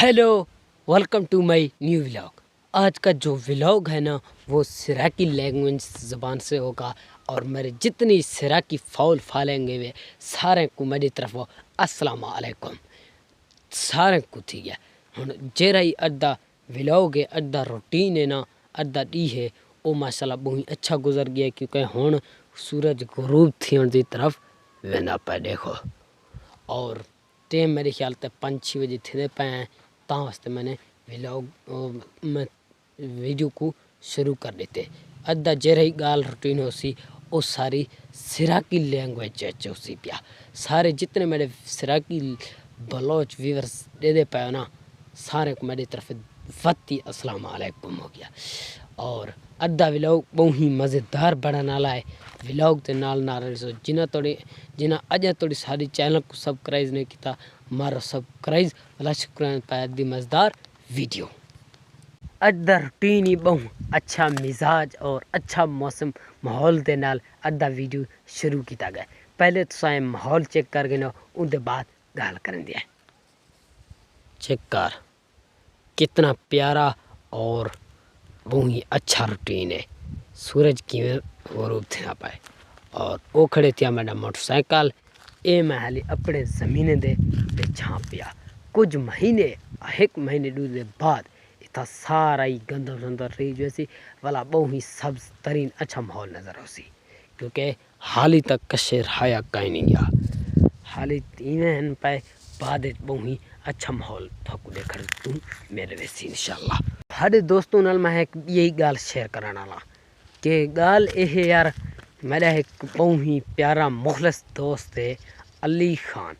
Hello, welcome to my new vlog. आज का जो व्लॉग है ना वो सराकी लैंग्वेज ज़बान से होगा और मेरे जितनी सराकी फाउल फालेंगे वे सारे को मेरी तरफ अस्सलाम वालेकुम सारे को थी गया हुण जेरा ही अद्धा व्लॉग है अद्धा रूटीन है ना अद्धा डी है वो माशाल्लाह बहुत अच्छा गुजर गया क्योंकि हुण सूरज गुरूब थियण की तरफ वेंदा पे देखो और टाइम मेरे ख्याल से 5-6 बजे थे पे ता वास्ते मैंने व्लॉग वीडियो को शुरू कर देते अद्धा जेरही गाल रूटीन होसी वो सारी सराकी लैंग्वेज होसी पिया सारे जितने मेरे सराकी बलोच व्यूअर्स दे पाए ना सारे को मेरी तरफ वत्ती अस्सलाम वालेकुम हो गया और अद्धा व्लॉग बहुत ही मज़ेदार बनने वाला है व्लॉग के नाल जिन्हें अज थोड़ी सारी चैनल को सब्सक्राइब नहीं किया मारो सब्सक्राइब वाला शुक्राना पाया दी मज़ेदार वीडियो अद्धा रूटीन ही बहुत अच्छा मिजाज और अच्छा मौसम माहौल के नाल अद्धा वीडियो शुरू किया गया पहले तो सारे माहौल चेक कर गए ना उनके बाद गाल कर दिया चेक कर कितना प्यारा और बहुत ही अच्छा रूटीन है सूरज की गरूब थे ना पाए और वो खड़े थे मेरा मोटरसाइकिल ए मैं हाली अपने ज़मीन दे छाप पिया कुछ महीने एक महीने दूसरे बाद इतना सारा ही गंदा संदर रही जैसी वाला बहुत ही सब्ज तरीन अच्छा माहौल नज़र हो सी क्योंकि हाल ही तक कशे रहाया कहीं नहीं गया हाल ही तीन पाए बाद बहुत ही अच्छा माहौल थकू देख तू मेरे वैसी इंशाल्लाह हर दोस्तों नाल मैं एक यही गाल शेयर कराने वाला कि गाल यह यार मेरा एक बहुत ही प्यारा मुखलस दोस्त है अली खान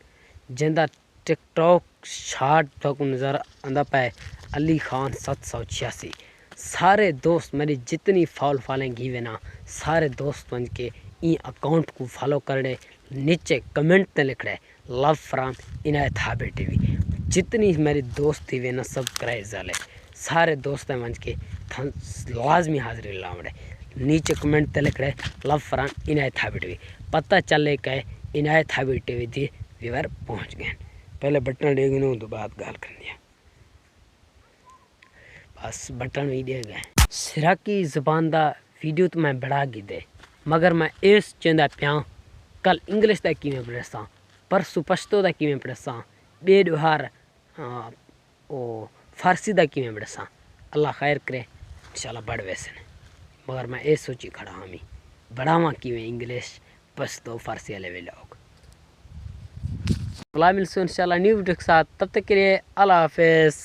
जिंदा टिकटॉक शार्ट थकू नज़र आंदा पाए अली खान 786 सारे दोस्त मेरी जितनी फॉल फॉलोइंग वे ना सारे दोस्त बन के ई अकाउंट को फॉलो करने नीचे कमेंट में लिख रहे लव फ्राम इनायत हाबे टीवी जितनी मेरी दोस्त थी वे ना सब्सक्राइब वाले सारे दोस्त बन के लाजमी हाजिरी लावड़े नीचे कमेंट लिख रहे लव फ्राम इनायत हाबे टीवी पता चले कि इनायत हाबे टीवी थी व्यूअर पहुँच गए पहले बटन दे गए तो बाद गाल कर दिया बस बटन भी दे गए सराकी ज़बान का वीडियो तो मैं बड़ा गी दे मगर मैं इस चाहता पिया कल इंग्लिश का किमें पढ़सा परसों पश्तो का किमें पढ़सा बे दुहार फारसी का किमें पढ़सा अल्लाह खैर करे इंशाल्लाह बढ़ वैसे मगर मैं ये सोची खड़ा हमी बढ़ावा किमें इंग्लिश पश्तो फारसी वाले व्लॉग मिलते इंशाल्लाह न्यू वीडियो के साथ तब तक के लिए अल्लाह हाफिज़।